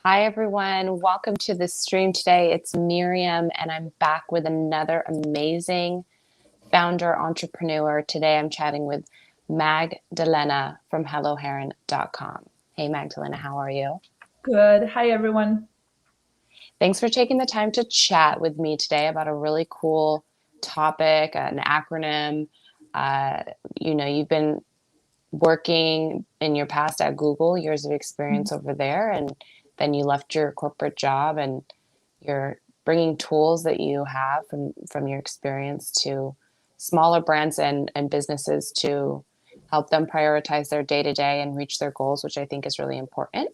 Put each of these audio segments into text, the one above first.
Hi, everyone. Welcome to the stream today. It's Miriam, and I'm back with another amazing founder entrepreneur. Today, I'm chatting with Magdalena from HelloHeron.com. Hey, Magdalena, how are you? Good. Hi, everyone. Thanks for taking the time to chat with me today about a really cool topic, an acronym. Uh, you've been working in your past at Google, years of experience over there, and then you left your corporate job and you're bringing tools that you have from your experience to smaller brands and businesses to help them prioritize their day to day and reach their goals, which I think is really important.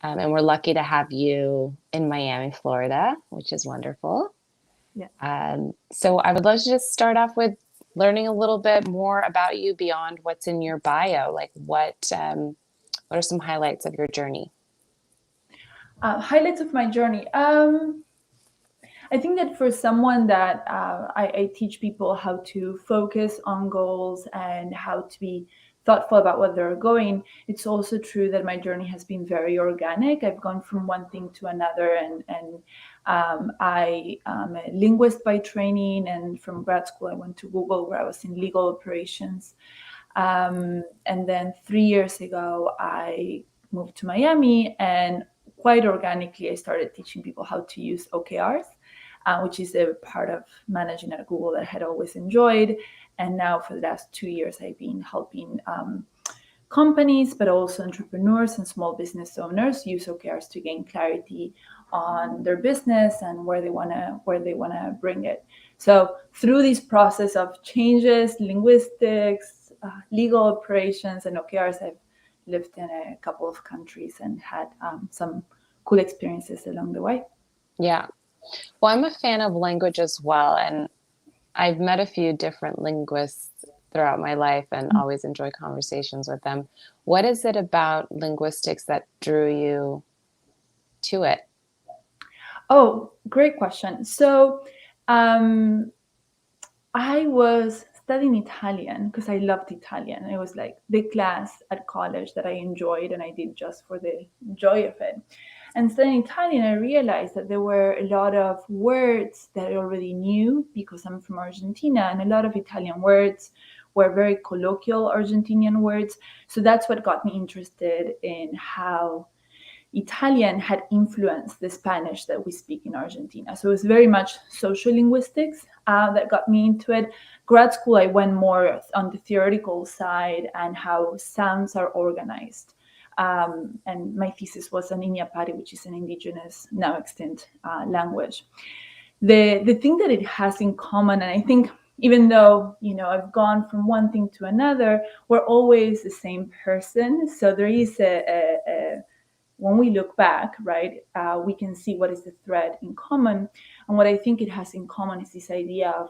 And we're lucky to have you in Miami, Florida, which is wonderful. Yeah. So I would love to just start off with learning a little bit more about you beyond what's in your bio. Like what are some highlights of your journey? Highlights of my journey. I think that for someone that I teach people how to focus on goals and how to be thoughtful about where they're going, it's also true that my journey has been very organic. I've gone from one thing to another, and I am a linguist by training, and from grad school I went to Google where I was in legal operations. And then 3 years ago, I moved to Miami, and quite organically, I started teaching people how to use OKRs, which is a part of managing at Google that I had always enjoyed. And now, for the last 2 years, I've been helping companies, but also entrepreneurs and small business owners use OKRs to gain clarity on their business and where they wanna bring it. So through this process of changes, linguistics, legal operations, and OKRs, I've lived in a couple of countries and had some cool experiences along the way. Yeah. Well, I'm a fan of language as well, and I've met a few different linguists throughout my life and always enjoy conversations with them. What is it about linguistics that drew you to it? Oh, great question. So I was studying Italian because I loved Italian. It was like the class at college that I enjoyed, and I did just for the joy of it. And studying Italian, I realized that there were a lot of words that I already knew because I'm from Argentina, and a lot of Italian words were very colloquial Argentinian words. So that's what got me interested in how Italian had influenced the Spanish that we speak in Argentina. So it was very much social linguistics that got me into it. Grad school, I went more on the theoretical side and how sounds are organized. And my thesis was on Pire, which is an indigenous, now extinct language. The thing that it has in common, and I think even though I've gone from one thing to another, we're always the same person. So there is a when we look back, right, we can see what is the thread in common. And what I think it has in common is this idea of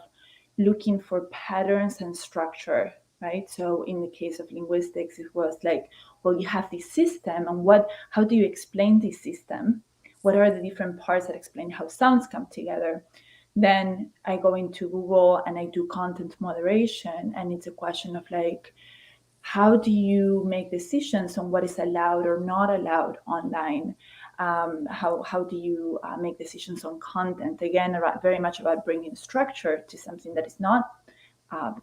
looking for patterns and structure, right? So in the case of linguistics, it was like, well, you have this system, and how do you explain this system? What are the different parts that explain how sounds come together? Then I go into Google and I do content moderation, and it's a question of like, how do you make decisions on what is allowed or not allowed online? How do you make decisions on content? Again, very much about bringing structure to something that is not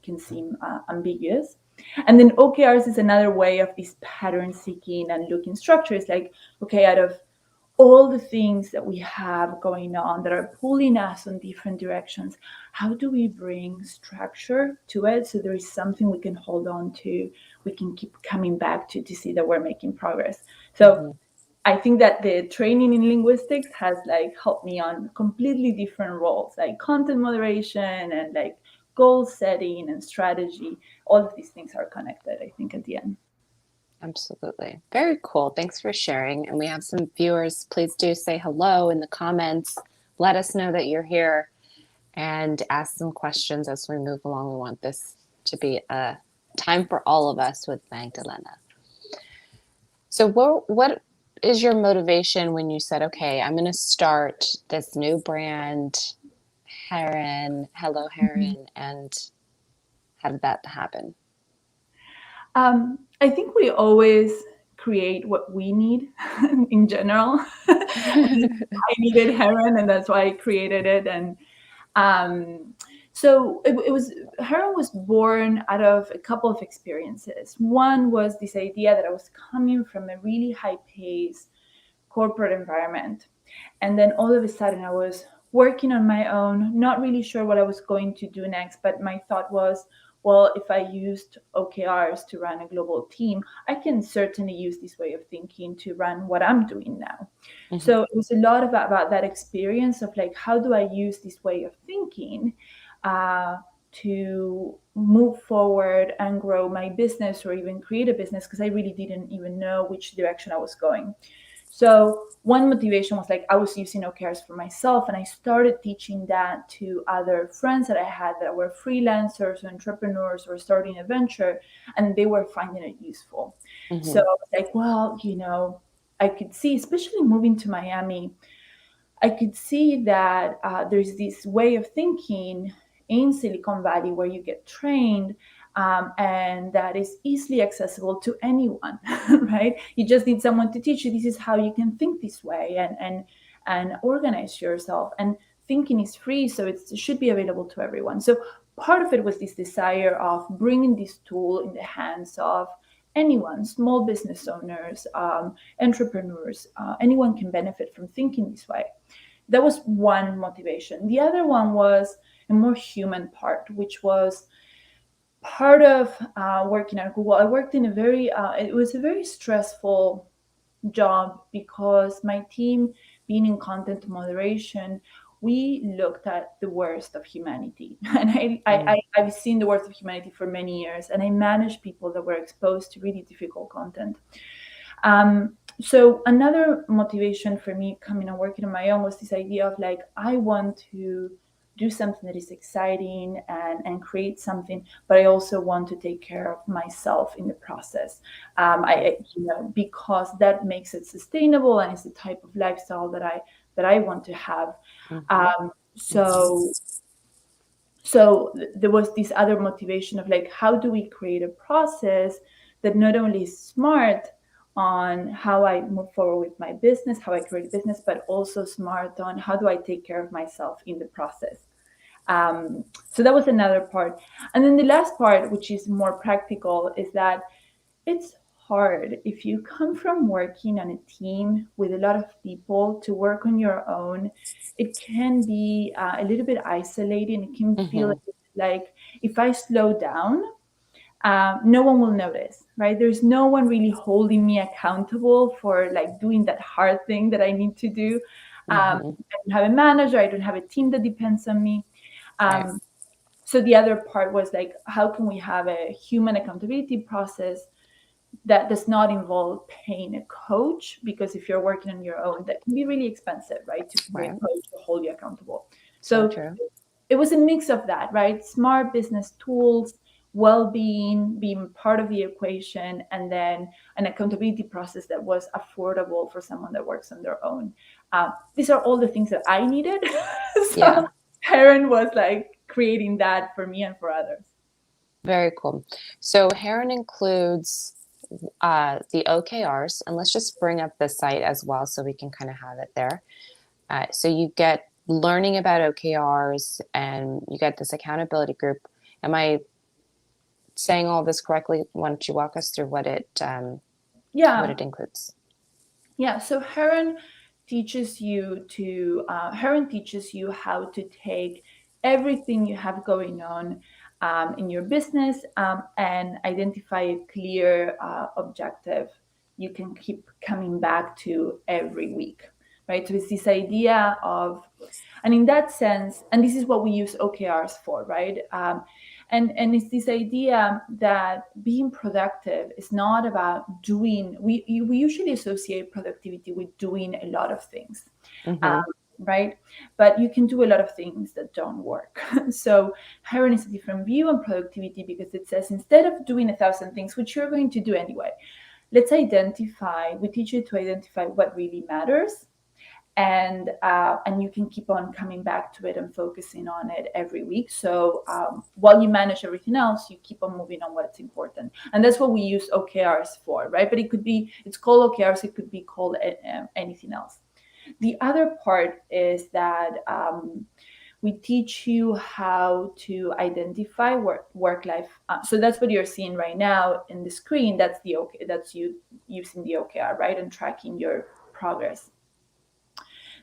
can seem ambiguous. And then OKRs is another way of this pattern seeking and looking structure. It's like, okay, out of all the things that we have going on that are pulling us in different directions, how do we bring structure to it so there is something we can hold on to, we can keep coming back to see that we're making progress? So Mm-hmm. I think that the training in linguistics has like helped me on completely different roles, like content moderation and like goal setting and strategy. All of these things are connected, I think, at the end. Absolutely. Very cool. Thanks for sharing. And we have some viewers. Please do say hello in the comments. Let us know that you're here and ask some questions as we move along. We want this to be a time for all of us with Magdalena. So what is your motivation when you said, okay, I'm going to start this new brand, Heron, Hello Heron, and how did that happen? I think we always create what we need in general. I needed Heron, and that's why I created it. And so it was Heron was born out of a couple of experiences. One was this idea that I was coming from a really high pace corporate environment, and then all of a sudden I was working on my own, not really sure what I was going to do next, but my thought was, well, if I used OKRs to run a global team, I can certainly use this way of thinking to run what I'm doing now. Mhm. So it was a lot about that experience of like, how do I use this way of thinking to move forward and grow my business or even create a business, because I really didn't even know which direction I was going. So one motivation was like, I was using OKRs for myself, and I started teaching that to other friends that I had that were freelancers or entrepreneurs or starting a venture, and they were finding it useful. So I was like, well, I could see, especially moving to Miami, I could see that there's this way of thinking in Silicon Valley where you get trained, and that is easily accessible to anyone, right? You just need someone to teach you, this is how you can think this way and organize yourself. And thinking is free, so it should be available to everyone. So part of it was this desire of bringing this tool in the hands of anyone, small business owners, entrepreneurs, anyone can benefit from thinking this way. That was one motivation. The other one was a more human part, which was part of working at Google. I worked in it was a very stressful job because my team, being in content moderation, we looked at the worst of humanity. And I've seen the worst of humanity for many years, and I managed people that were exposed to really difficult content. So another motivation for me coming and working on my own was this idea of like, I want to do something that is exciting and create something, but I also want to take care of myself in the process. Because that makes it sustainable and it's the type of lifestyle that I want to have. So there was this other motivation of like, how do we create a process that not only is smart on how I move forward with my business, how I create a business, but also smart on how do I take care of myself in the process. So that was another part. And then the last part, which is more practical, is that it's hard if you come from working on a team with a lot of people to work on your own. It can be a little bit isolating. It can feel like if I slow down, no one will notice, right? There's no one really holding me accountable for like doing that hard thing that I need to do. I don't have a manager. I don't have a team that depends on me. Right. So the other part was like, how can we have a human accountability process that does not involve paying a coach? Because if you're working on your own, that can be really expensive, right? To pay a coach to hold you accountable. So it was a mix of that, right? Smart business tools, well-being being part of the equation, and then an accountability process that was affordable for someone that works on their own. These are all the things that I needed. So Heron was like creating that for me and for others. Very cool. So Heron includes the OKRs, and let's just bring up the site as well so we can kind of have it there. So you get learning about OKRs and you get this accountability group. Am I saying all this correctly? Why don't you walk us through what it includes? Yeah. So Heron teaches you how to take everything you have going on in your business and identify a clear objective you can keep coming back to every week, right? So it's this idea of, and in that sense, and this is what we use OKRs for, right? And it's this idea that being productive is not about doing, we usually associate productivity with doing a lot of things, right? But you can do a lot of things that don't work. So Heron is a different view on productivity because it says, instead of doing 1,000 things, which you're going to do anyway, we teach you to identify what really matters and you can keep on coming back to it and focusing on it every week. So while you manage everything else, you keep on moving on what's important, and that's what we use OKRs for, right? But it's called OKRs, it could be called anything else. The other part is that we teach you how to identify work life. So that's what you're seeing right now in the screen. That's you using the OKR, right, and tracking your progress.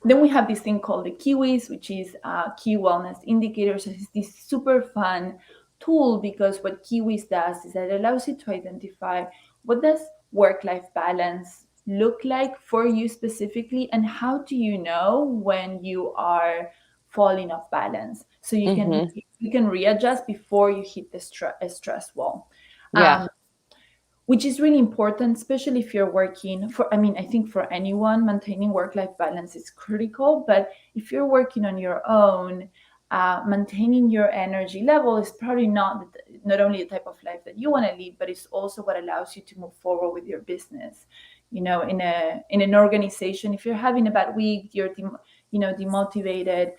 Then we have this thing called the Kpis, which is key wellness indicators. It's this super fun tool, because what Kpis does is that it allows you to identify what does work-life balance look like for you specifically, and how do you know when you are falling off balance, so you can readjust before you hit the stress wall. Yeah. Which is really important, especially if you're working I think for anyone, maintaining work-life balance is critical. But if you're working on your own, maintaining your energy level is probably not only the type of life that you want to live, but it's also what allows you to move forward with your business. In an organization, if you're having a bad week, you're demotivated,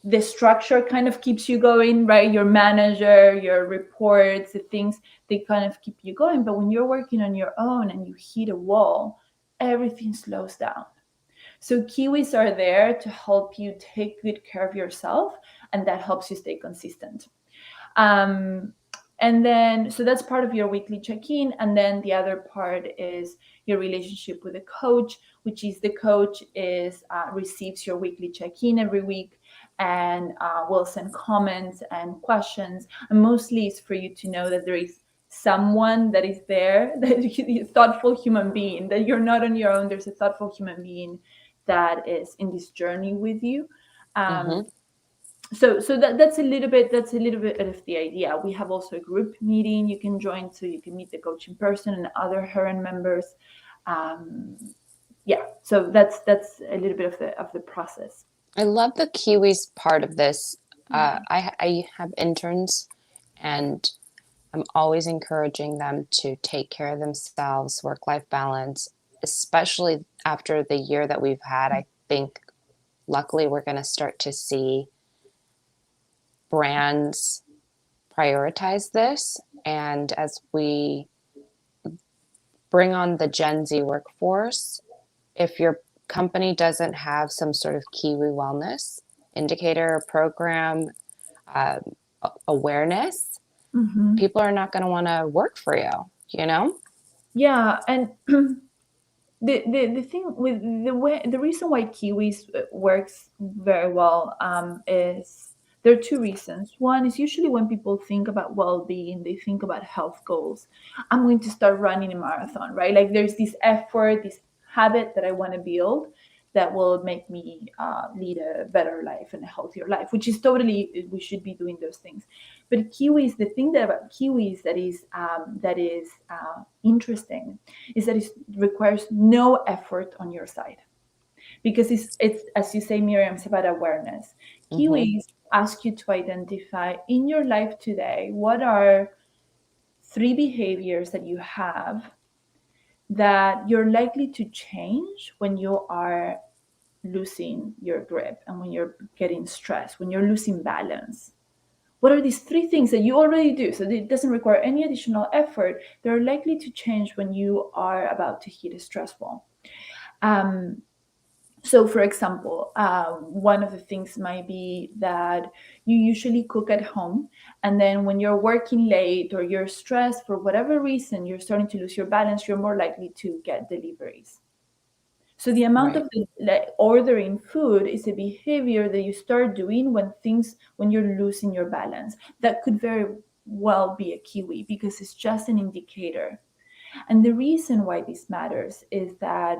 the structure kind of keeps you going, right? Your manager, your reports, the things, they kind of keep you going. But when you're working on your own and you hit a wall, everything slows down. So Kpis are there to help you take good care of yourself, and that helps you stay consistent. And then, so that's part of your weekly check-in. And then the other part is your relationship with the coach, which is the coach receives your weekly check-in every week, and will send comments and questions. And mostly it's for you to know that there is someone that is there, that a thoughtful human being, that you're not on your own. There's a thoughtful human being that is in this journey with you. So that's a little bit of the idea. We have also a group meeting you can join, so you can meet the coach in person and other Heron members. So that's a little bit of the process. I love the Kpis part of this. I have interns, and I'm always encouraging them to take care of themselves, work-life balance, especially after the year that we've had. I think luckily we're going to start to see brands prioritize this. And as we bring on the Gen Z workforce, if your company doesn't have some sort of Kiwi wellness indicator or program, awareness, people are not going to want to work for you, Yeah. And the thing with the reason why Kpis works very well is there are two reasons. One is, usually when people think about well-being, they think about health goals. I'm going to start running a marathon, right? Like there's this effort, this habit that I want to build that will make me lead a better life and a healthier life, which is totally, we should be doing those things. But Kpis, the thing about Kpis that is interesting is that it requires no effort on your side, because it's as you say, Miriam, it's about awareness. Kpis ask you to identify in your life today, what are 3 behaviors that you have that you're likely to change when you are losing your grip and when you're getting stressed, when you're losing balance. What are these 3 things that you already do, so that it doesn't require any additional effort, that are likely to change when you are about to hit a stress wall? So, for example, one of the things might be that you usually cook at home, and then when you're working late or you're stressed for whatever reason, you're starting to lose your balance, you're more likely to get deliveries. So the amount of ordering food is a behavior that you start doing when you're losing your balance. That could very well be a Kiwi, because it's just an indicator. And the reason why this matters is that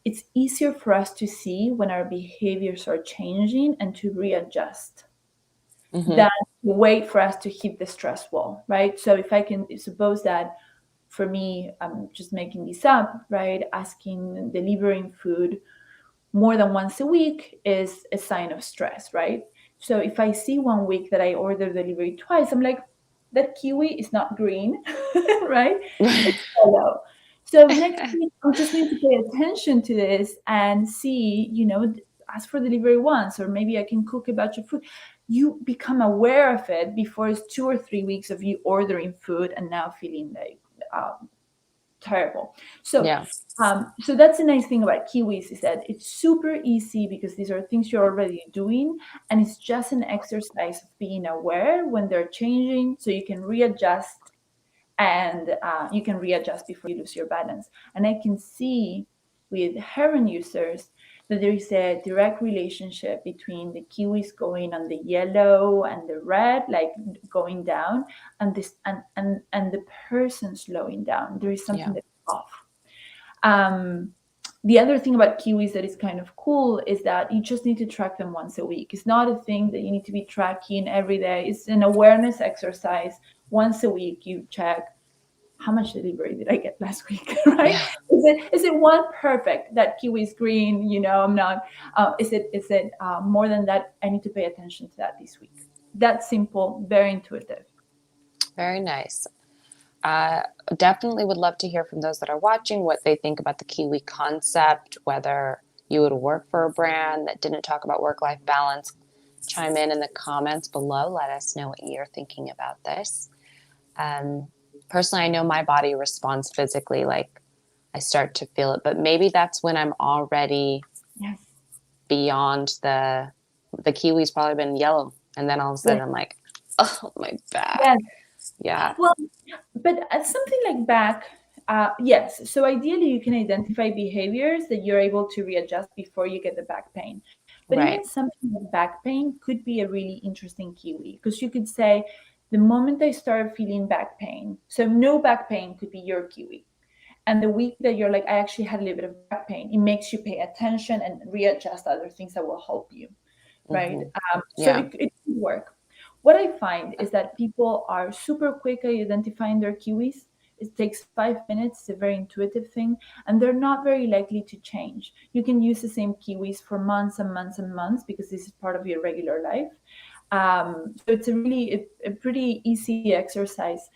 it's easier for us to see when our behaviors are changing and to readjust than to wait for us to hit the stress wall, right? So if I can suppose that, for me, I'm just making this up, right? Delivering food more than once a week is a sign of stress, right? So if I see one week that I order delivery twice, I'm like, that kiwi is not green, right? It's yellow. So next week, I just need to pay attention to this and see, ask for delivery once, or maybe I can cook a batch of food. You become aware of it before it's 2 or 3 weeks of you ordering food and now feeling like terrible. So, Yeah. so that's the nice thing about Kpis, is that it's super easy because these are things you're already doing, and it's just an exercise of being aware when they're changing, so you can readjust, and you can readjust before you lose your balance. And I can see with Heron users that there is a direct relationship between the kiwis going on the yellow and the red, like going down, and this and the person slowing down. There is something Yeah. that's off. Um, the other thing about kiwis that is kind of cool is that you just need to track them once a week. It's not a thing that you need to be tracking every day. It's an awareness exercise. Once a week, you check, how much delivery did I get last week, right? Yeah. Is it one perfect, that kiwi is green, I'm not, is it more than that? I need to pay attention to that this week. That's simple, very intuitive. Very nice. Definitely would love to hear from those that are watching what they think about the Kiwi concept, whether you would work for a brand that didn't talk about work-life balance. Chime in the comments below. Let us know what you're thinking about this. Personally, I know my body responds physically, like I start to feel it, but maybe that's when I'm already Yes. beyond the kiwi's probably been yellow, and then all of a sudden Yes. I'm like, oh, my back. Yes. Yeah. Well, but something like back, yes. So ideally, you can identify behaviors that you're able to readjust before you get the back pain. But even Right. something like back pain could be a really interesting kiwi, because you could say, the moment I start feeling back pain, so no back pain could be your kiwi. And the week that you're like, I actually had a little bit of back pain, it makes you pay attention and readjust other things that will help you, right? So Yeah. it could work. What I find is that people are super quick at identifying their kiwis. It takes 5 minutes. It's a very intuitive thing, and they're not very likely to change. You can use the same kiwis for months and months and months because this is part of your regular life. So it's a pretty easy exercise.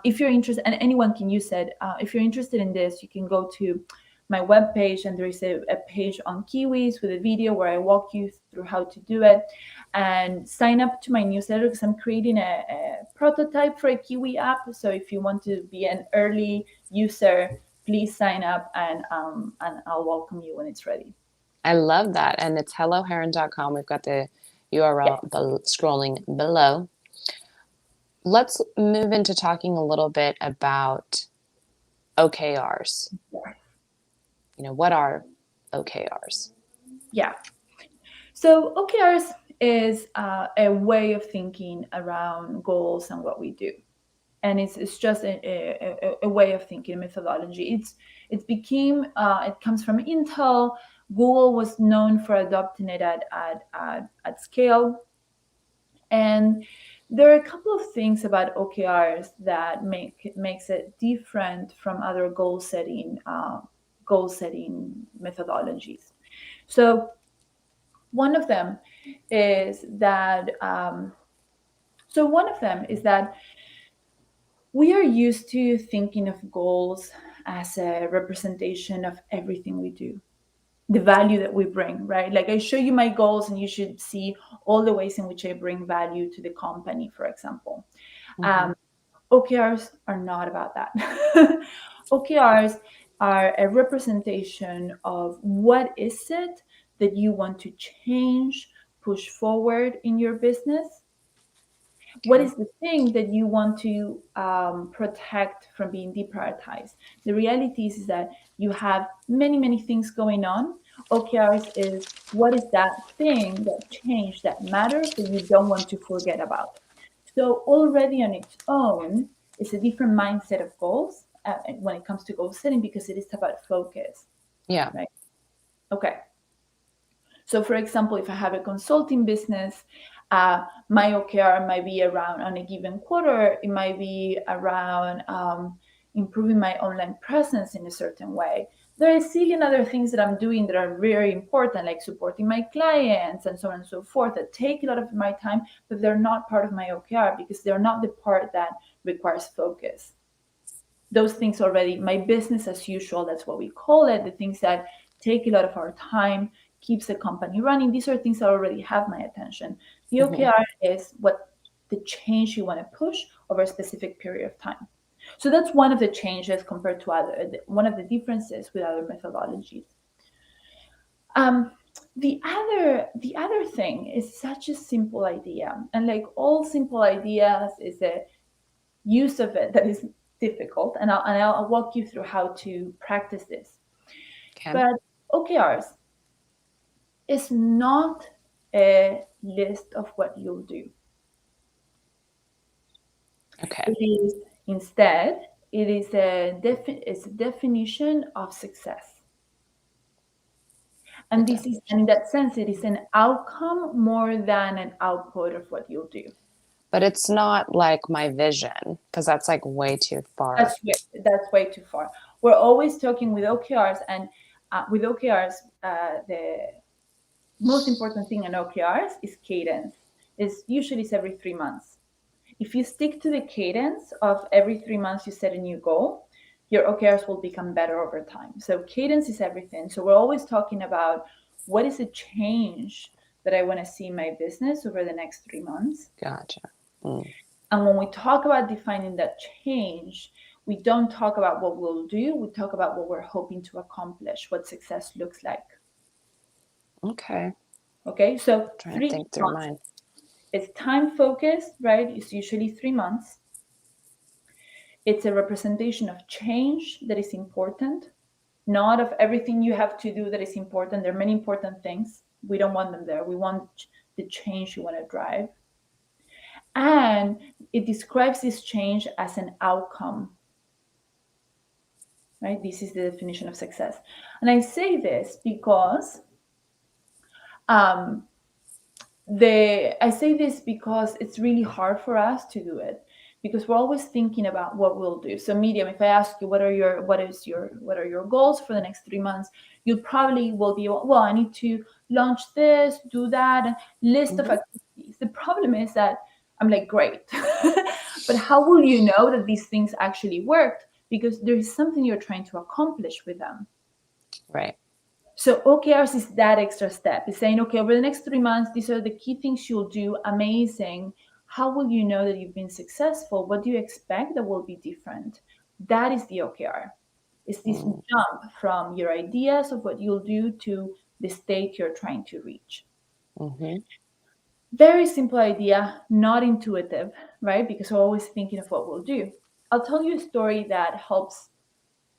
If you're interested, and anyone can use it, if you're interested in this, you can go to my webpage, and there is a page on kiwis with a video where I walk you through how to do it, and sign up to my newsletter, because I'm creating a prototype for a kiwi app. So if you want to be an early user, please sign up, and I'll welcome you when it's ready. I love that. And it's helloheron.com. We've got the URL scrolling below. Let's move into talking a little bit about OKRs. What are OKRs? Yeah. So OKRs is a way of thinking around goals and what we do. And it's just a way of thinking, a methodology. It comes from Intel. Google was known for adopting it at scale. And there are a couple of things about OKRs that makes it different from other goal setting methodologies. So one of them is that we are used to thinking of goals as a representation of everything we do, the value that we bring, right? Like, I show you my goals and you should see all the ways in which I bring value to the company, for example. OKRs are not about that. OKRs are a representation of what is it that you want to change, push forward in your business. What is the thing that you want to protect from being deprioritized? The reality is that you have many, many things going on. OKRs is, what is that thing, that change that matters that you don't want to forget about? So already on its own, it's a different mindset of goals when it comes to goal setting, because it is about focus. Yeah. Right. Okay. So for example, if I have a consulting business, my OKR might be around, on a given quarter, it might be around improving my online presence in a certain way. There are a zillion other things that I'm doing that are very important, like supporting my clients and so on and so forth, that take a lot of my time, but they're not part of my OKR because they're not the part that requires focus. those things already, my business as usual, that's what we call it, the things that take a lot of our time, keeps the company running. These are things that already have my attention. The OKR is what the change you want to push over a specific period of time. So that's one of the changes compared to one of the differences with other methodologies. The other thing is such a simple idea, and like all simple ideas, is the use of it that is difficult, and I'll walk you through how to practice this. Okay. But OKRs is not a list of what you'll do. Okay. It is instead, it is it's a definition of success. And this is, and in that sense, it is an outcome more than an output of what you'll do. But it's not like my vision, because that's like way too far. That's way too far. We're always talking with OKRs, and with OKRs, the most important thing in OKRs is cadence. It's usually every 3 months. If you stick to the cadence of every 3 months you set a new goal, your OKRs will become better over time. So cadence is everything. So we're always talking about what is a change that I want to see in my business over the next 3 months. Gotcha. And when we talk about defining that change, we don't talk about what we'll do. We talk about what we're hoping to accomplish, what success looks like. Okay. Okay, so Trying to think through mine. It's time focused, right? It's usually 3 months. It's a representation of change that is important, not of everything you have to do that is important. There are many important things. We don't want them there. We want the change you want to drive. And it describes this change as an outcome, right? This is the definition of success. And I say this because it's really hard for us to do it, because we're always thinking about what we'll do. So Medium, if I ask you what are your goals for the next 3 months, you probably will be, well, I need to launch this, do that, list of activities. The problem is that I'm like, great, but how will you know that these things actually worked? Because there is something you're trying to accomplish with them. Right. So OKRs is that extra step. It's saying, okay, over the next 3 months, these are the key things you'll do. Amazing. How will you know that you've been successful? What do you expect that will be different? That is the OKR. It's this jump from your ideas of what you'll do to the state you're trying to reach. Very simple idea, not intuitive, right? Because we're always thinking of what we'll do. I'll tell you a story that helps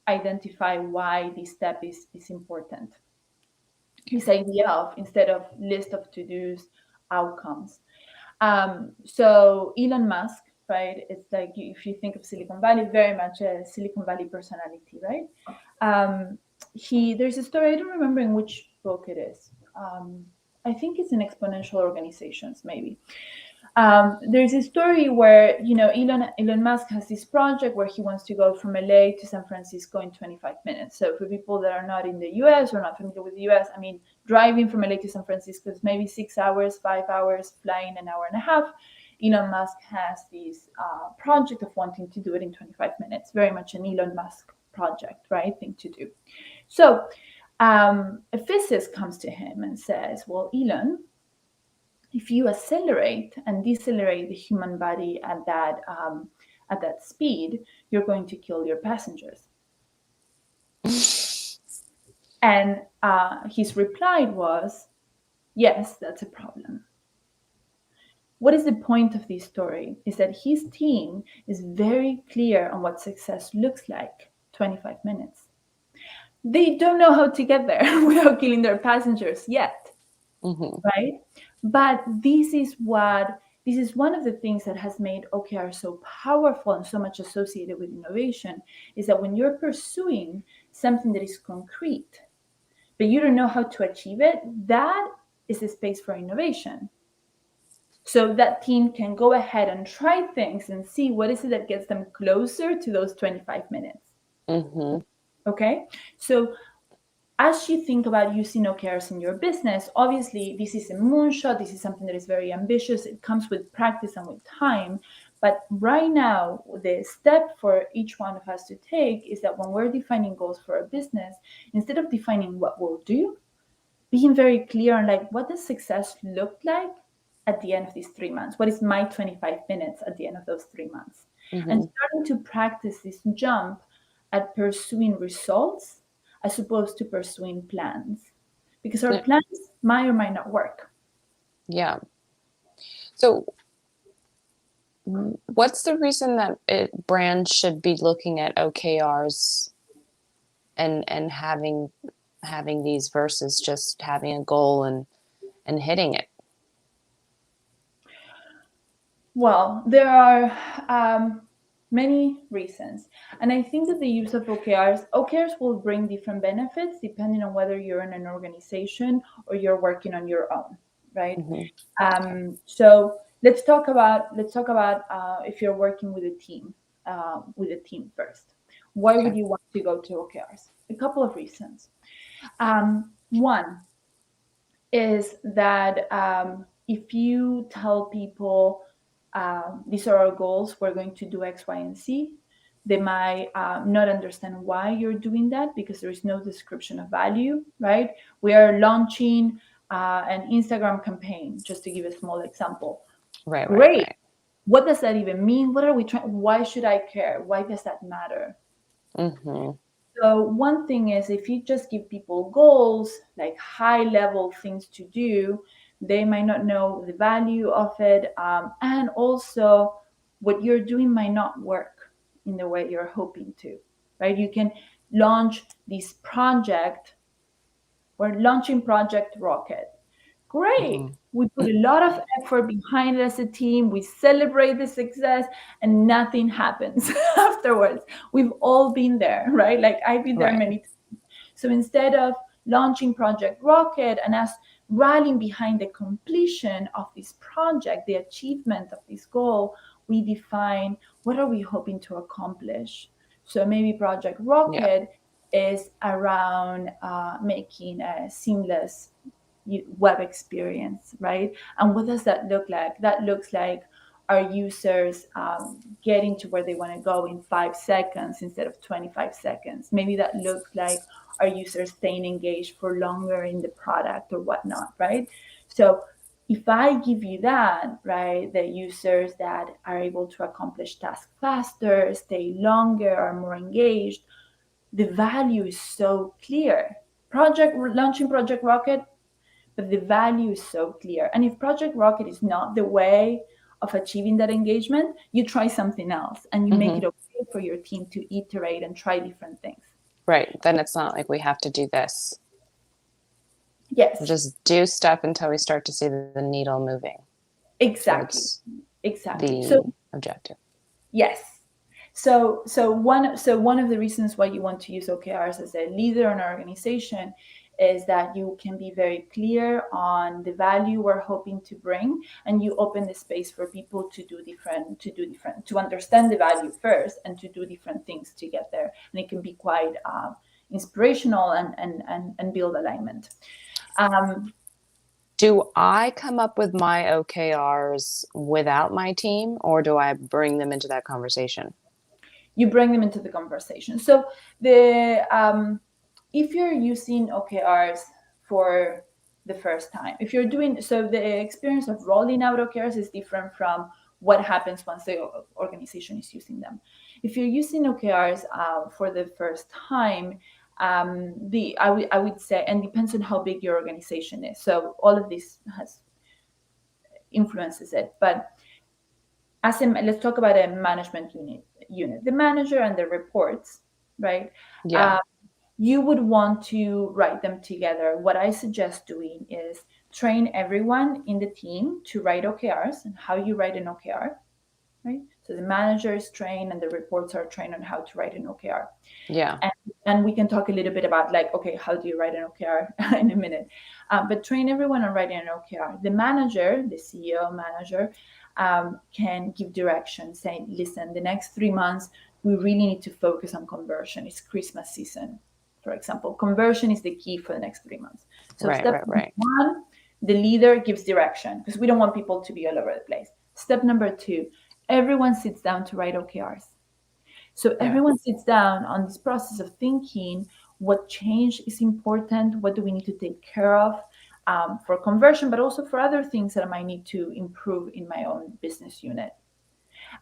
identify why this step is important. This idea of, instead of list of to-dos, outcomes. So Elon Musk, right? It's like, if you think of Silicon Valley, very much a Silicon Valley personality, right? There's a story, I don't remember in which book it is. I think it's in Exponential Organizations, maybe. There's a story where, Elon Musk has this project where he wants to go from LA to San Francisco in 25 minutes. So for people that are not in the US or not familiar with the US, I mean, driving from LA to San Francisco is maybe 6 hours, 5 hours, flying an hour and a half. Elon Musk has this project of wanting to do it in 25 minutes, very much an Elon Musk project, right? Thing to do. So a physicist comes to him and says, well, Elon, if you accelerate and decelerate the human body at that speed, you're going to kill your passengers. And his reply was, yes, that's a problem. What is the point of this story? Is that his team is very clear on what success looks like, 25 minutes. They don't know how to get there without killing their passengers yet, right? But this is one of the things that has made OKR so powerful and so much associated with innovation, is that when you're pursuing something that is concrete, but you don't know how to achieve it, that is a space for innovation. So that team can go ahead and try things and see what is it that gets them closer to those 25 minutes. Okay? So as you think about using OKRs in your business, obviously this is a moonshot. This is something that is very ambitious. It comes with practice and with time. But right now, the step for each one of us to take is that when we're defining goals for a business, instead of defining what we'll do, being very clear on like, what does success look like at the end of these 3 months? What is my 25 minutes at the end of those 3 months? And starting to practice this jump at pursuing results as opposed to pursuing plans, because our plans might or might not work. Yeah. So what's the reason that brands should be looking at OKRs and having these versus just having a goal and hitting it? Well, there are many reasons. And I think that the use of OKRs will bring different benefits depending on whether you're in an organization or you're working on your own, right? So let's talk about if you're working with a team first. Why would you want to go to OKRs? A couple of reasons. One is that if you tell people these are our goals, we're going to do X, Y, and Z, they might not understand why you're doing that because there is no description of value, right? We are launching an Instagram campaign, just to give a small example. Right. Great. Right. What does that even mean? What are we trying? Why should I care? Why does that matter? So one thing is, if you just give people goals, like high level things to do, they might not know the value of it. And also what you're doing might not work in the way you're hoping to, right? You can launch this project. We're launching Project Rocket. Great. We put a lot of effort behind it as a team. We celebrate the success and nothing happens afterwards. We've all been there, right? Like I've been there many times. So instead of launching Project Rocket and us rallying behind the completion of this project, the achievement of this goal, we define what are we hoping to accomplish. So maybe Project Rocket is around making a seamless web experience, right? And what does that look like? That looks like our users getting to where they want to go in 5 seconds instead of 25 seconds. Maybe that looks like our users staying engaged for longer in the product or whatnot, right? So if I give you that, right, the users that are able to accomplish tasks faster, stay longer, are more engaged, the value is so clear. Launching Project Rocket, but the value is so clear. And if Project Rocket is not the way of achieving that engagement, you try something else and you make it okay for your team to iterate and try different things. Right. Then it's not like we have to do this. Yes. We'll just do stuff until we start to see the needle moving. Exactly. The objective. Yes. So one of the reasons why you want to use OKRs as a leader in an organization is that you can be very clear on the value we're hoping to bring, and you open the space for people to understand the value first and to do different things to get there. And it can be quite inspirational and build alignment. Do I come up with my OKRs without my team, or do I bring them into that conversation? You bring them into the conversation. So if you're using OKRs for the first time, the experience of rolling out OKRs is different from what happens once the organization is using them. If you're using OKRs for the first time, I would say, and depends on how big your organization is. So all of this influences it. But let's talk about a management unit, the manager and the reports, right? Yeah. You would want to write them together. What I suggest doing is train everyone in the team to write OKRs and how you write an OKR, right? So the manager is trained and the reports are trained on how to write an OKR. Yeah. And we can talk a little bit about like, okay, how do you write an OKR in a minute? But train everyone on writing an OKR. The manager, the CEO manager, can give direction, saying, listen, the next 3 months, we really need to focus on conversion. It's Christmas season, for example. Conversion is the key for the next 3 months. So step one, the leader gives direction because we don't want people to be all over the place. Step number 2, everyone sits down to write OKRs. So Yeah. everyone sits down on this process of thinking what change is important, what do we need to take care of for conversion, but also for other things that I might need to improve in my own business unit.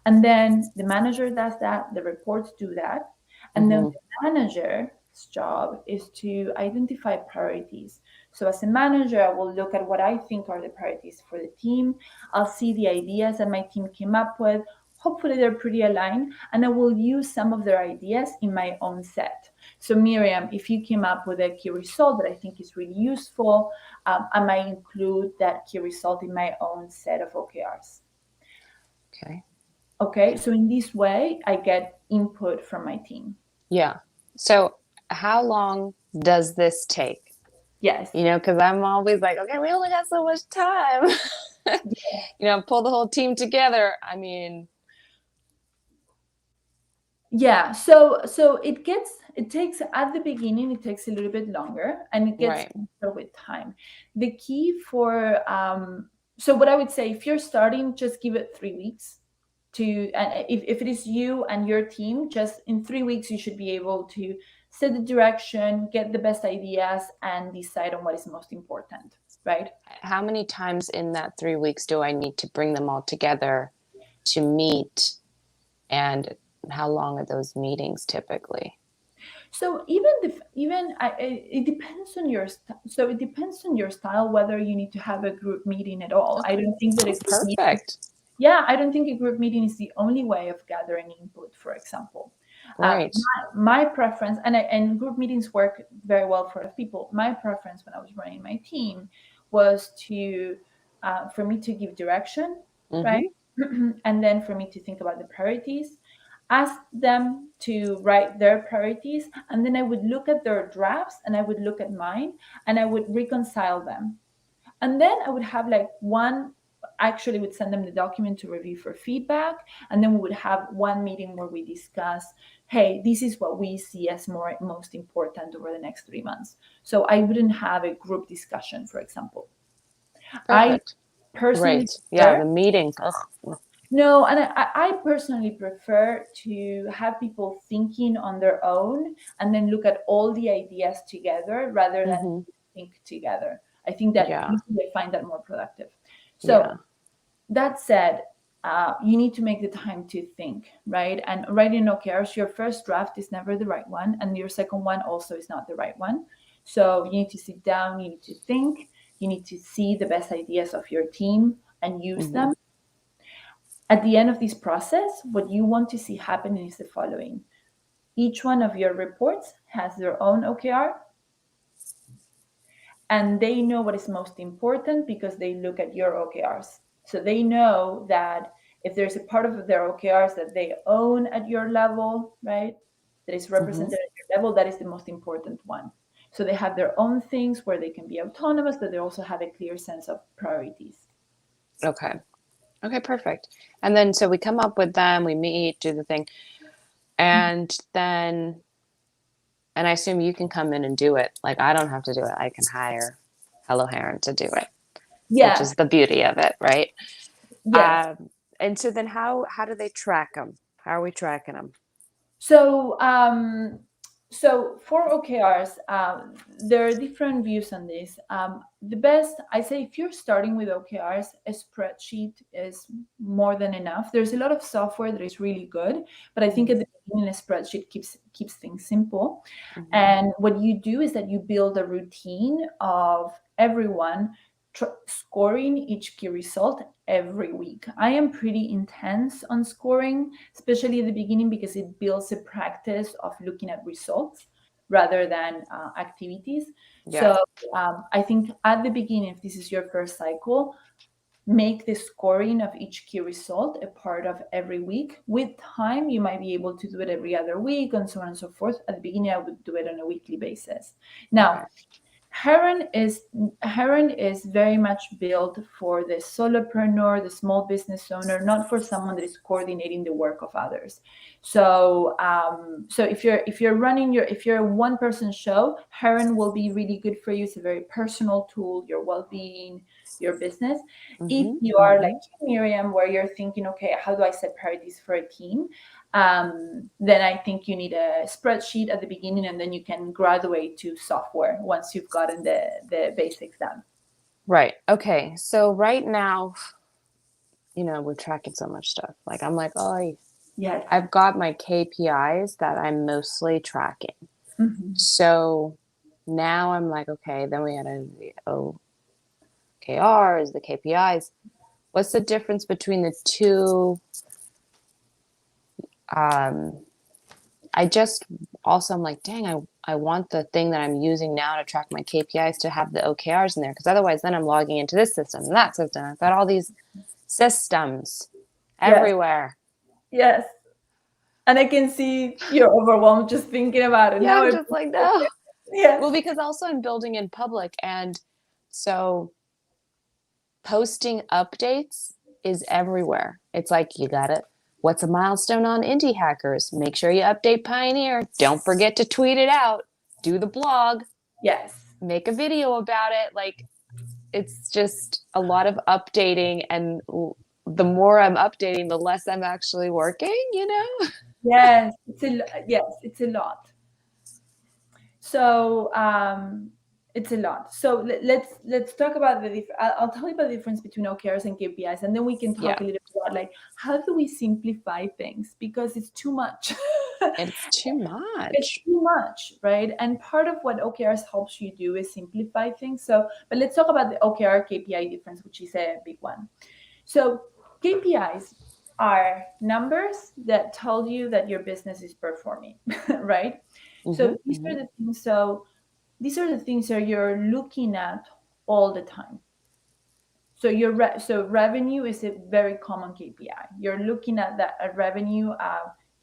And then the manager does that, the reports do that. And then Mm-hmm. the manager's job is to identify priorities. So as a manager, I will look at what I think are the priorities for the team. I'll see the ideas that my team came up with. Hopefully they're pretty aligned, and I will use some of their ideas in my own set. So Miriam, if you came up with a key result that I think is really useful, I might include that key result in my own set of OKRs. Okay. Okay, so in this way, I get input from my team. Yeah. So how long does this take? Yes. Because I'm always like, okay, we only got so much time. Pull the whole team together. I mean, Yeah. So it takes at the beginning, it takes a little bit longer, and it gets right. better with time. The key for so what I would say, if you're starting, just give it 3 weeks to, and if it is you and your team, just in 3 weeks you should be able to set the direction, get the best ideas, and decide on what is most important, right? How many times in that 3 weeks do I need to bring them all together to meet? And how long are those meetings typically? So it depends on your it depends on your style whether you need to have a group meeting at all. I don't think that a That's group meeting, perfect. yeah, I don't think a group meeting is the only way of gathering input. For example, Right. my preference, and group meetings work very well for people. My preference when I was running my team was to for me to give direction, right, Mm-hmm. and then for me to think about the priorities, ask them to write their priorities, and then I would look at their drafts and I would look at mine and I would reconcile them. And then I would have like one, actually would send them the document to review for feedback. And then we would have one meeting where we discuss, hey, this is what we see as most important over the next 3 months. So I wouldn't have a group discussion, for example. I Perfect. personally Right. Yeah, prefer, the meetings. Ugh. no, and I personally prefer to have people thinking on their own and then look at all the ideas together rather than Mm-hmm. think together. I think that Yeah. usually I find that more productive. Yeah. So that said, you need to make the time to think, right? And writing OKRs, your first draft is never the right one, and your second one also is not the right one. So you need to sit down, you need to think, you need to see the best ideas of your team and use Mm-hmm. them. At the end of this process, what you want to see happen is the following. Each one of your reports has their own OKR, and they know what is most important because they look at your OKRs. So they know that if there's a part of their OKRs that they own at your level, right, that is Mm-hmm. represented at your level, that is the most important one. So they have their own things where they can be autonomous, but they also have a clear sense of priorities. Okay. Okay, perfect. And then so we come up with them, we meet, do the thing, and then and I assume you can come in and do it. Like I don't have to do it. I can hire Hello Heron to do it, which Yeah, is the beauty of it, right? yes. And so then how do they track them? How are we tracking them? So, so for OKRs, there are different views on this. The best, I say, if you're starting with OKRs, a spreadsheet is more than enough. There's a lot of software that is really good, but I think at the beginning, a spreadsheet keeps things simple. Mm-hmm. And what you do is that you build a routine of everyone scoring each key result every week. I am pretty intense on scoring, especially at the beginning, because it builds a practice of looking at results rather than activities. Yeah. So I think at the beginning, if this is your first cycle, make the scoring of each key result a part of every week. With time, you might be able to do it every other week and so on and so forth. At the beginning, I would do it on a weekly basis. Now, Okay. Heron is very much built for the solopreneur, the small business owner, not for someone that is coordinating the work of others. So so if you're a one person show, Heron will be really good for you. It's a very personal tool, your well-being, your business. If you are like Miriam, where you're thinking, okay, how do I set priorities for a team? Then I think you need a spreadsheet at the beginning, and then you can graduate to software once you've gotten the basics done. Right. Okay. So right now, we're tracking so much stuff. Like I'm like, oh, Yes. I've got my KPIs that I'm mostly tracking. Mm-hmm. So now I'm like, okay, then we had the OKRs, the KPIs. What's the difference between the two? I just also, I'm like, dang, I want the thing that I'm using now to track my KPIs to have the OKRs in there, because otherwise then I'm logging into this system and that system. I've got all these systems everywhere. Yes. And I can see you're overwhelmed just thinking about it. Yeah, Now I'm just like, no. Yes. Well, because also I'm building in public, and so posting updates is everywhere. It's like, you got it. What's a milestone on Indie Hackers? Make sure you update Pioneer. Don't forget to tweet it out. Do the blog. Yes. Make a video about it. Like, it's just a lot of updating, and the more I'm updating, the less I'm actually working, Yes, it's a lot. So it's a lot. So let's talk about I'll tell you about the difference between OKRs and KPIs, and then we can talk a little bit about like how do we simplify things, because it's too much. It's too much. It's too much, right? And part of what OKRs helps you do is simplify things. So, but let's talk about the OKR KPI difference, which is a big one. So KPIs are numbers that tell you that your business is performing, right? So these are the things. So these are the things that you're looking at all the time. So so revenue is a very common KPI. You're looking at that revenue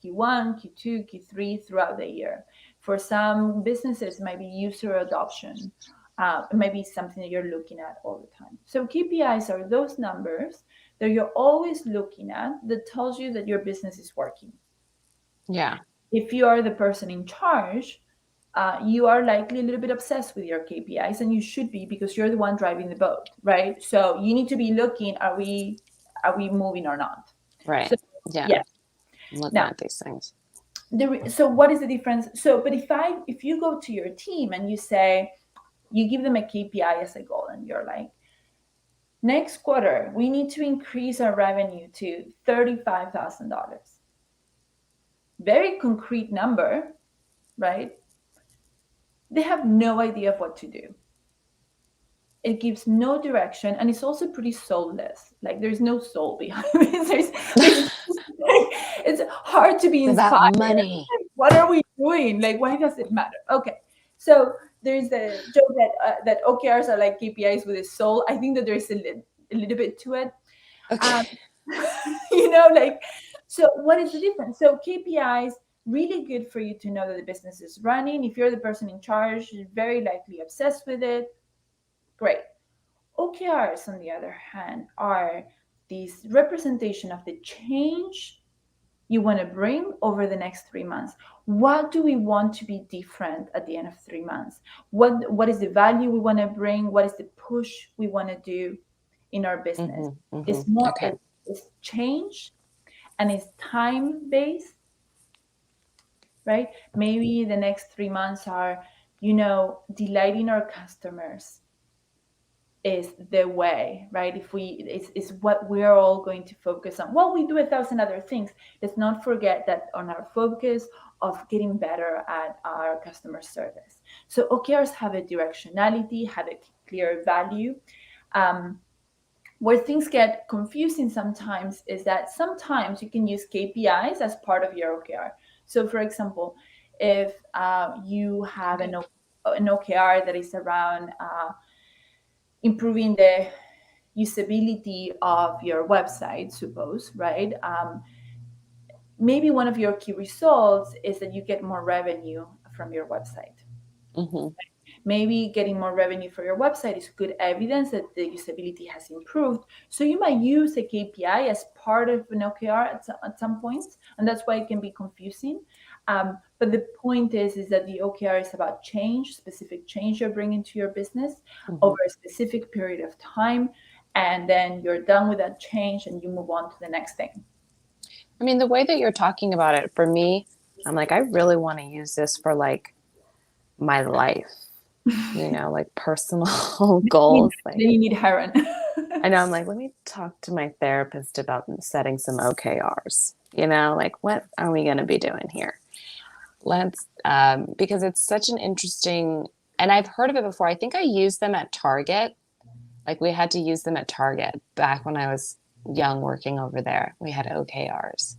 Q1, Q2, Q3 throughout the year. For some businesses, maybe user adoption, maybe something that you're looking at all the time. So KPIs are those numbers that you're always looking at that tells you that your business is working. Yeah. If you are the person in charge, you are likely a little bit obsessed with your KPIs, and you should be, because you're the one driving the boat, right? So you need to be looking, are we moving or not? Right. So, yeah. I'm looking at these things. So what is the difference? So, but if you go to your team and you say, you give them a KPI as a goal, and you're like, next quarter, we need to increase our revenue to $35,000. Very concrete number, right? They have no idea of what to do. It gives no direction, and it's also pretty soulless. Like, there's no soul behind it. It's hard to be inspired. About money. What are we doing? Like, why does it matter? Okay, so there's the joke that OKRs are like KPIs with a soul. I think that there's a little bit to it. Okay. Like, so what is the difference? So KPIs, really good for you to know that the business is running. If you're the person in charge, you're very likely obsessed with it. Great. OKRs, on the other hand, are this representation of the change you want to bring over the next 3 months. What do we want to be different at the end of 3 months? What is the value we want to bring? What is the push we want to do in our business? It's more it's change, and it's time-based, right? Maybe the next 3 months are, delighting our customers is the way, right? It's what we're all going to focus on. Well, we do 1,000 other things. Let's not forget that on our focus of getting better at our customer service. So OKRs have a directionality, have a clear value. Where things get confusing sometimes is that sometimes you can use KPIs as part of your OKR. So, for example, if you have an OKR that is around improving the usability of your website, suppose, right? Maybe one of your key results is that you get more revenue from your website. Maybe getting more revenue for your website is good evidence that the usability has improved. So you might use a KPI as part of an OKR at some points, and that's why it can be confusing. But the point is that the OKR is about change, specific change you're bringing to your business over a specific period of time, and then you're done with that change and you move on to the next thing. I mean, the way that you're talking about it, for me, I'm like, I really want to use this for like my life, like personal goals. Then you need Heron. I know, I'm like, let me talk to my therapist about setting some OKRs, like what are we going to be doing here? Let's, because it's such an interesting, and I've heard of it before. I think I used them at Target. Like we had to use them at Target back when I was young working over there. We had OKRs,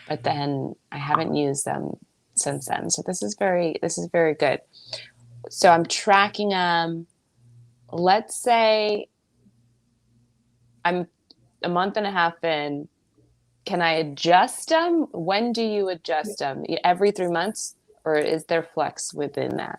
but then I haven't used them since then. So this is very good. So I'm tracking them. Let's say I'm a month and a half in. Can I adjust them? When do you adjust them? Every 3 months, or is there flex within that?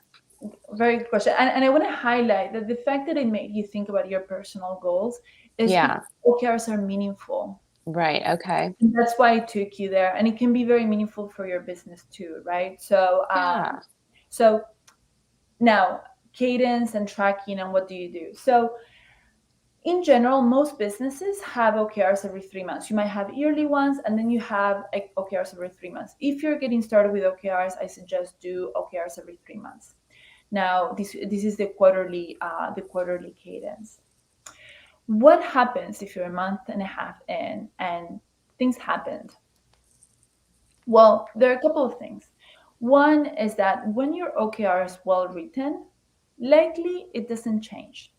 Very good question. And I want to highlight that the fact that it made you think about your personal goals is because OKRs are meaningful. Right. Okay. And that's why I took you there. And it can be very meaningful for your business too, right? So, so now cadence and tracking, and what do you do? So in general, most businesses have OKRs every 3 months. You might have yearly ones, and then you have OKRs every 3 months. If you're getting started with OKRs, I suggest do OKRs every 3 months. Now, this is the quarterly cadence. What happens if you're a month and a half in and things happened? Well, there are a couple of things. One is that when your OKR is well written, likely it doesn't change.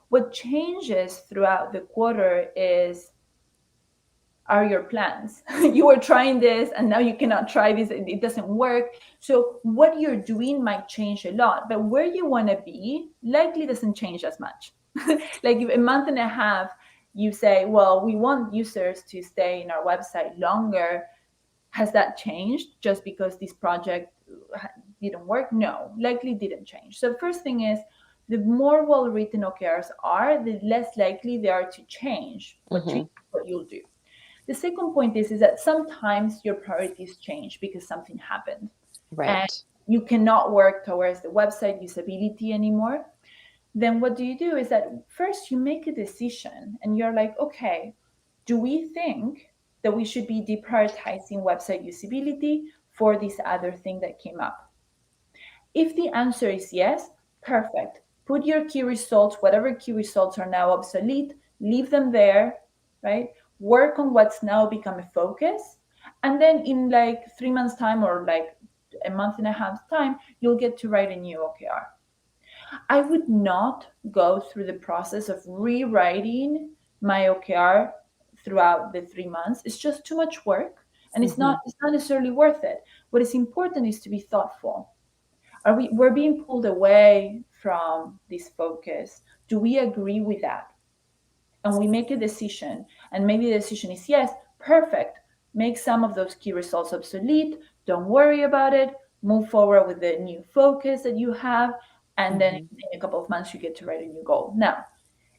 What changes throughout the quarter are your plans. You were trying this and now you cannot try this, it doesn't work. So what you're doing might change a lot, but where you want to be likely doesn't change as much. Like if a month and a half, you say, well, we want users to stay in our website longer. Has that changed just because this project didn't work? No, likely didn't change. So the first thing is, the more well-written OKRs are, the less likely they are to change what you'll do. The second point is that sometimes your priorities change because something happened. Right. And you cannot work towards the website usability anymore. Then what do? Is that first you make a decision and you're like, okay, do we think that we should be deprioritizing website usability for this other thing that came up? If the answer is yes, perfect. Put your key results, whatever key results are now obsolete, leave them there, right? Work on what's now become a focus. And then in like 3 months' time or like a month and a half time, you'll get to write a new OKR. I would not go through the process of rewriting my OKR throughout the 3 months. It's just too much work, and it's not necessarily worth it. What is important is to be thoughtful. We're being pulled away from this focus. Do we agree with that? And we make a decision, and maybe the decision is yes, perfect. Make some of those key results obsolete. Don't worry about it. Move forward with the new focus that you have. And then in a couple of months, you get to write a new goal. Now,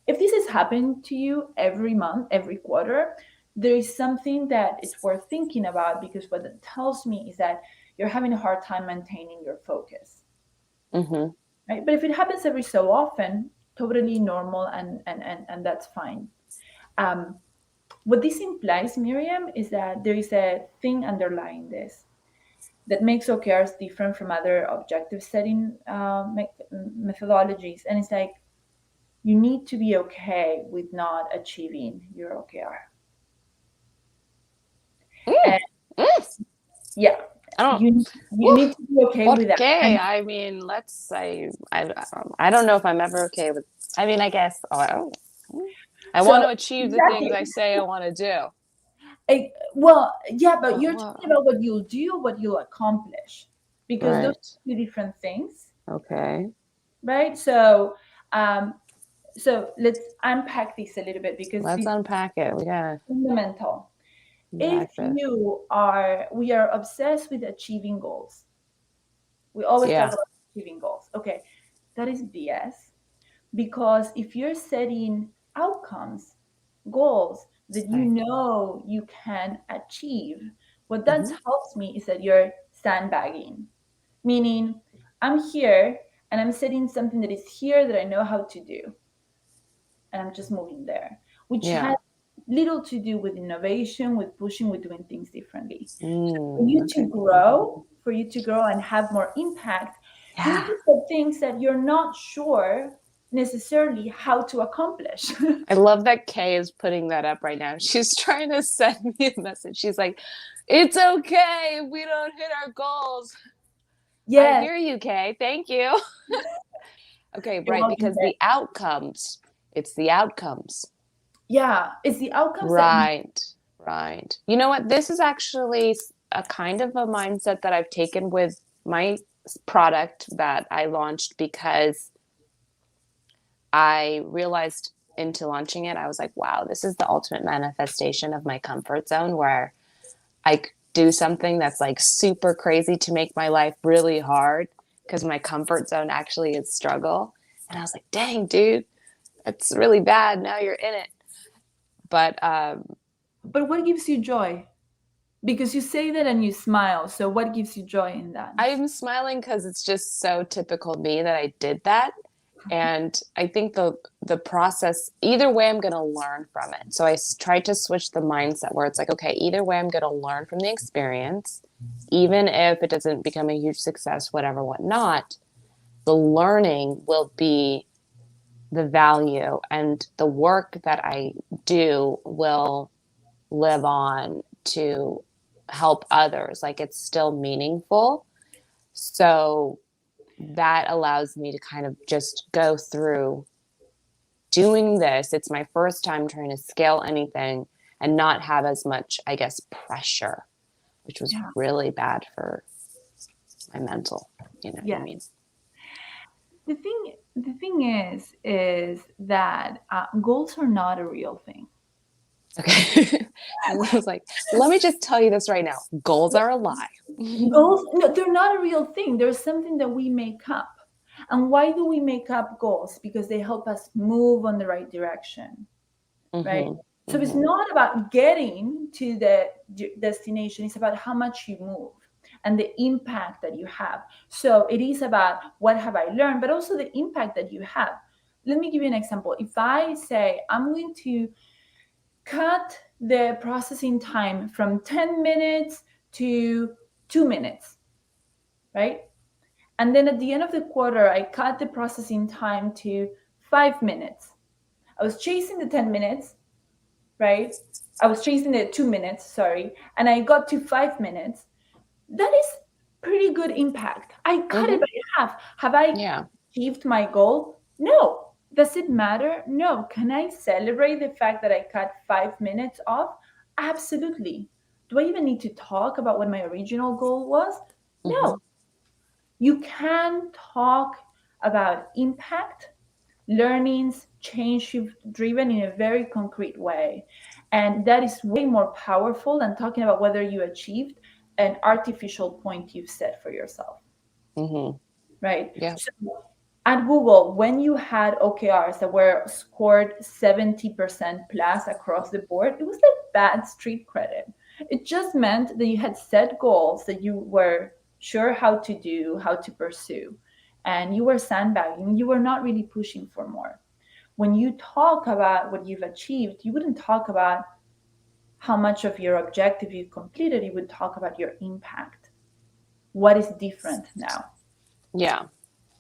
if this is happening to you every month, every quarter, there is something that it's worth thinking about, because what it tells me is that you're having a hard time maintaining your focus. Right? But if it happens every so often, totally normal, and that's fine. What this implies, Miriam, is that there is a thing underlying this that makes OKRs different from other objective setting methodologies. And it's like, you need to be okay with not achieving your OKR. Yeah. You need to be okay with that. Okay, I mean, I don't know if I'm ever okay with. I mean, I guess I want to achieve the things I say I want to do. Well, yeah, but you're talking about what you'll do, what you'll accomplish, because those are two different things. Okay. Right. So, so let's unpack this a little bit, because let's unpack it. We got fundamental. If we are obsessed with achieving goals. We always talk about achieving goals. Okay, that is BS, because if you're setting outcomes, goals that you Right. know you can achieve, what that Hmm. helps me is that you're sandbagging, meaning I'm here and I'm setting something that is here that I know how to do, and I'm just moving there, which has Yeah. little to do with innovation, with pushing, with doing things differently. For you to Okay. grow, for you to grow and have more impact, you need Yeah. to set things that you're not sure necessarily how to accomplish. I love that Kay is putting that up right now. She's trying to send me a message. She's like, it's okay if we don't hit our goals. I Yes, hear you, Kay. Thank you. Okay, you're right, welcome because there. the outcomes, it's the outcomes. Yeah, it's the outcomes that Right, right. You know what? This is actually a kind of a mindset that I've taken with my product that I launched because I realized into launching it, I was like, wow, this is the ultimate manifestation of my comfort zone where I do something that's like super crazy to make my life really hard because my comfort zone actually is struggle. And I was like, dang, dude, that's really bad. Now you're in it. But but what gives you joy? Because you say that and you smile. So what gives you joy in that? I'm smiling because it's just so typical me that I did that. And I think the process, either way, I'm going to learn from it. So I tried to switch the mindset where it's like, okay, either way, I'm going to learn from the experience, even if it doesn't become a huge success, whatever, whatnot. The learning will be the value, and the work that I do will live on to help others. Like it's still meaningful. So that allows me to kind of just go through doing this. It's my first time trying to scale anything and not have as much, I guess, pressure, which was Yeah. really bad for my mental, you know what I Yes. mean? The thing is that goals are not a real thing. Okay. I was like, let me just tell you this right now. Goals are a lie. Goals, no, they're not a real thing. They're something that we make up. And why do we make up goals? Because they help us move on the right direction, right? Mm-hmm. So it's Mm-hmm. not about getting to the destination, it's about how much you move and the impact that you have. So it is about what have I learned, but also the impact that you have. Let me give you an example. If I say I'm going to cut the processing time from 10 minutes to 2 minutes, right? And then at the end of the quarter, I cut the processing time to 5 minutes. I was chasing the 10 minutes, right? I was chasing the 2 minutes, sorry, and I got to 5 minutes. That is pretty good impact. I cut it Mm-hmm. by half. Have I Yeah. achieved my goal? No. Does it matter? No. Can I celebrate the fact that I cut 5 minutes off? Absolutely. Do I even need to talk about what my original goal was? Mm-hmm. No. You can talk about impact, learnings, change you've driven in a very concrete way. And that is way more powerful than talking about whether you achieved an artificial point you've set for yourself, Mm-hmm. right? Yeah. So at Google, when you had OKRs that were scored 70% plus across the board, it was like bad street credit. It just meant that you had set goals that you were sure how to do, how to pursue, and you were sandbagging. You were not really pushing for more. When you talk about what you've achieved, you wouldn't talk about how much of your objective you completed, you would talk about your impact. What is different now? Yeah.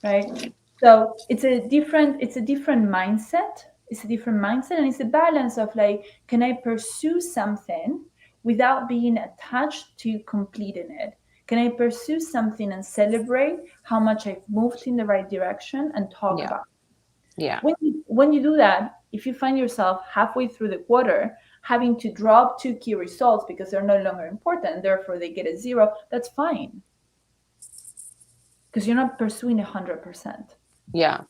Right, so it's a different mindset. It's a different mindset, and it's a balance of like, can I pursue something without being attached to completing it? Can I pursue something and celebrate how much I've moved in the right direction and talk Yeah. about Yeah. it? When you do that, if you find yourself halfway through the quarter having to drop two key results because they're no longer important, therefore they get a zero, that's fine, because you're not pursuing 100%. Yeah.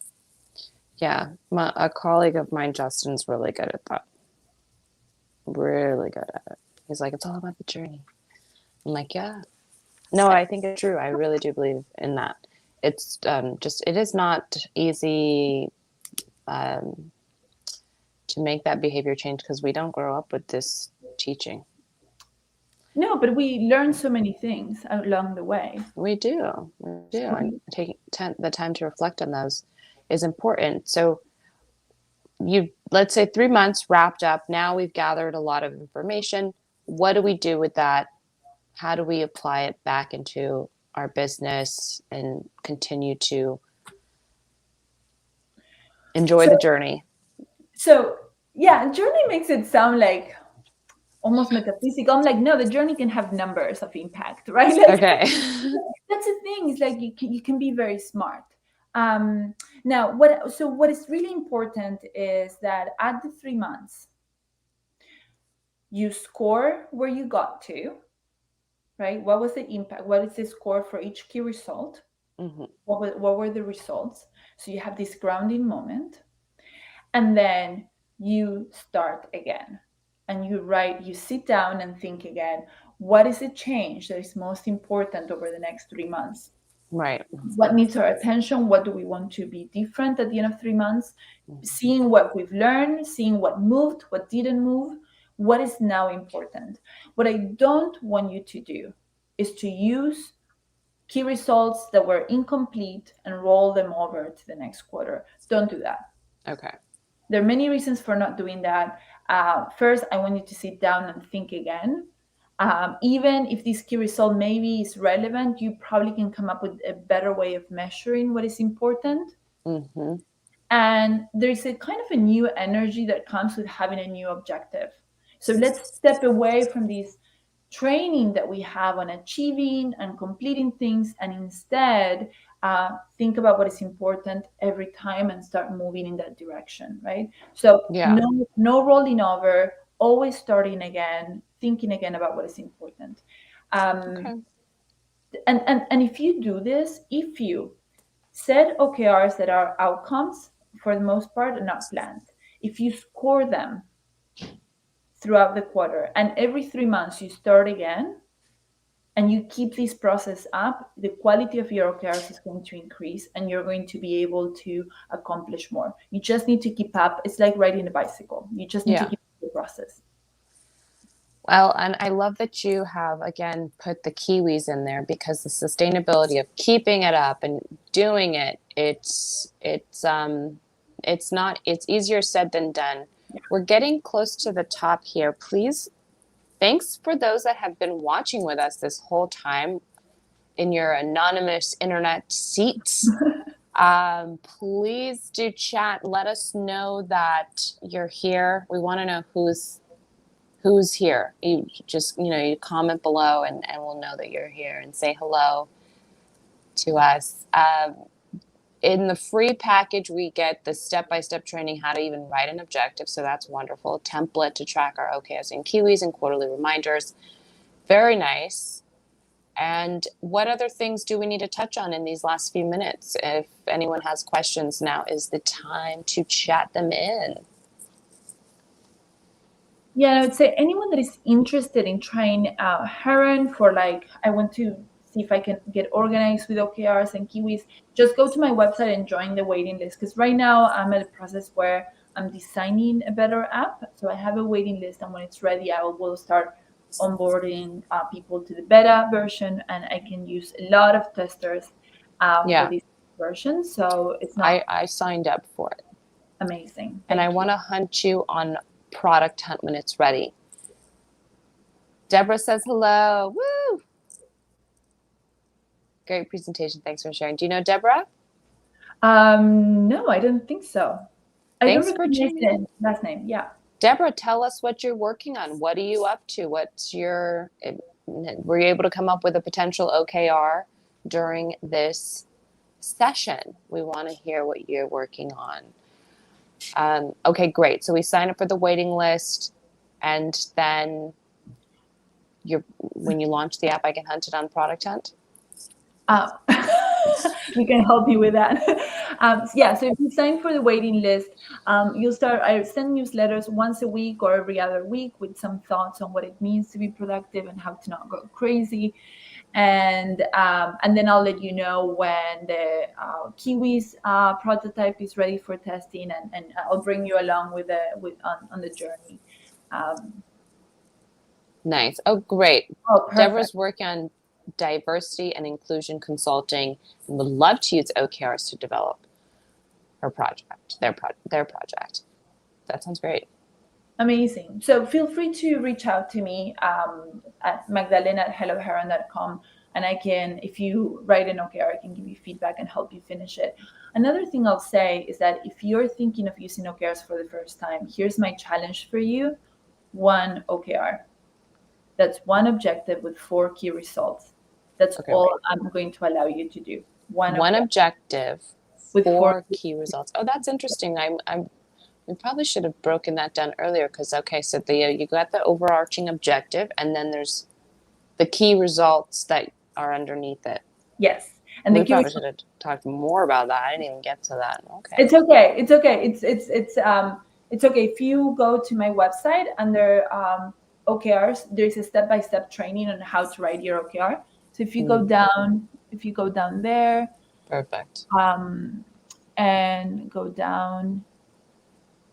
Yeah. A colleague of mine, Justin's really good at that. Really good at it. He's like, it's all about the journey. I'm like, yeah. No, I think it's true. I really do believe in that. it's it is not easy to make that behavior change because we don't grow up with this teaching. No, but we learn so many things along the way. We do. And taking the time to reflect on those is important. So let's say 3 months wrapped up. Now we've gathered a lot of information. What do we do with that? How do we apply it back into our business and continue to enjoy the journey? So yeah, journey makes it sound like almost metaphysical. I'm like, no, the journey can have numbers of impact, right? Okay. That's the thing. It's like you can be very smart. Now, what is really important is that at the 3 months, you score where you got to, right? What was the impact? What is the score for each key result? Mm-hmm. What were the results? So you have this grounding moment, and then you start again, and you sit down and think again. What is the change that is most important over the next 3 months? Right. What needs our attention? What do we want to be different at the end of 3 months? Mm-hmm. Seeing what we've learned, seeing what moved, what didn't move, what is now important. What I don't want you to do is to use key results that were incomplete and roll them over to the next quarter. Don't do that. Okay. There are many reasons for not doing that. First, I want you to sit down and think again. Even if this key result maybe is relevant, you probably can come up with a better way of measuring what is important. Mm-hmm. And there's a kind of a new energy that comes with having a new objective. So let's step away from this training that we have on achieving and completing things, and instead think about what is important every time and start moving in that direction, right? So no rolling over, always starting again, thinking again about what is important. Okay. And if you do this, if you set OKRs that are outcomes, for the most part, are not planned, if you score them throughout the quarter, and every 3 months you start again, and you keep this process up, the quality of your OKRs is going to increase, and you're going to be able to accomplish more. You just need to keep up. It's like riding a bicycle. You just need to keep up the process. Well, and I love that you have, again, put the Kpis in there, because the sustainability of keeping it up and doing it, it's easier said than done. We're getting close to the top here. Please, thanks for those that have been watching with us this whole time in your anonymous internet seats. Please do chat. Let us know that you're here. We want to know who's here. You just, you comment below and we'll know that you're here, and say hello to us. In the free package, we get the step-by-step training, how to even write an objective. So that's wonderful. Template to track our OKRs and Kpis and quarterly reminders. Very nice. And what other things do we need to touch on in these last few minutes? If anyone has questions, now is the time to chat them in. Yeah, I would say anyone that is interested in trying Heron for I want to see if I can get organized with OKRs and Kpis, just go to my website and join the waiting list. Because right now I'm at a process where I'm designing a better app. So I have a waiting list, and when it's ready, I will start onboarding people to the beta version, and I can use a lot of testers for this version. So it's not. I signed up for it. Amazing. And I want to hunt you on Product Hunt when it's ready. Deborah says hello. Woo! Great presentation. Thanks for sharing. Do you know Deborah? No, I don't think so. Thanks for tuning last name. Yeah. Deborah, tell us what you're working on. What are you up to? Were you able to come up with a potential OKR during this session? We want to hear what you're working on. Okay, great. So we sign up for the waiting list, and then when you launch the app, I can hunt it on Product Hunt. You can help me with that. So if you sign for the waiting list, you'll start. I send newsletters once a week or every other week with some thoughts on what it means to be productive and how to not go crazy. And then I'll let you know when the Kpis prototype is ready for testing, and I'll bring you along on the journey. Nice. Oh, great. Oh, Deborah's perfect. working on diversity and inclusion consulting and would love to use OKRs to develop her project, their project. That sounds great. Amazing. So feel free to reach out to me at Magdalena at helloheron.com. And I can, if you write an OKR, I can give you feedback and help you finish it. Another thing I'll say is that if you're thinking of using OKRs for the first time, here's my challenge for you: one OKR. That's one objective with 4 key results. That's Okay, all wait. I'm going to allow you to do. One One OKR objective, with 4. 4 key results. Oh, that's interesting. We probably should have broken that down earlier because, okay, so you got the overarching objective and then there's the key results that are underneath it. Yes. And the We key probably should have talked more about that. I didn't even get to that. Okay. It's okay. It's okay. It's okay. If you go to my website under OKRs, there's a step-by-step training on how to write your OKR. So if you go down there, Perfect. And go down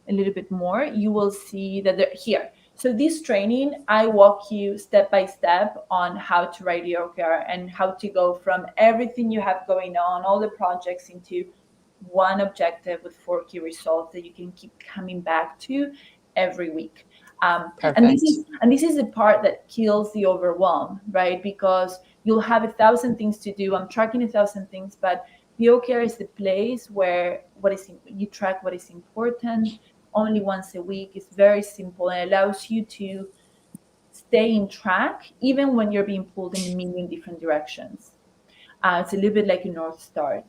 a little bit more, you will see that they're here. So this training, I walk you step by step on how to write your OKR and how to go from everything you have going on, all the projects, into one objective with 4 key results that you can keep coming back to every week. Perfect. And this is the part that kills the overwhelm, right? Because you'll have 1,000 things to do. I'm tracking 1,000 things, but the OKR is the place where you track what is important only once a week. It's very simple and allows you to stay in track even when you're being pulled in a million different directions. It's a little bit like a North Star.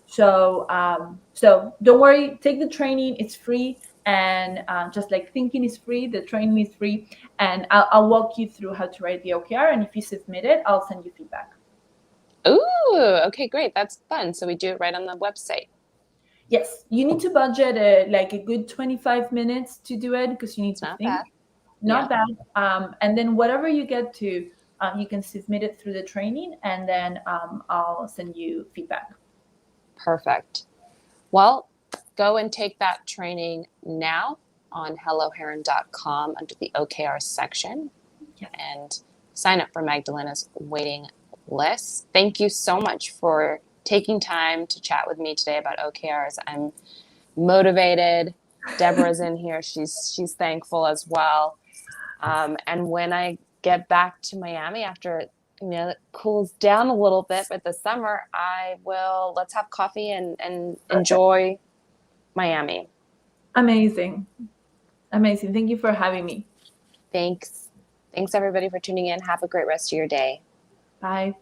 So don't worry, take the training. It's free. And just like thinking is free, the training is free. And I'll walk you through how to write the OKR. And if you submit it, I'll send you feedback. Ooh, okay, great. That's fun. So we do it right on the website. Yes, you need to budget like a good 25 minutes to do it because you need It's to not think. bad. Not Yeah. bad. And then whatever you get to, you can submit it through the training, and then I'll send you feedback. Perfect. Well, go and take that training now on helloheron.com under the OKR section and sign up for Magdalena's waiting list. Thank you so much for taking time to chat with me today about OKRs. I'm motivated. Deborah's in here. She's thankful as well. And when I get back to Miami after it cools down a little bit, but the summer, let's have coffee and enjoy Miami. Amazing. Thank you for having me. Thanks everybody for tuning in. Have a great rest of your day. Bye.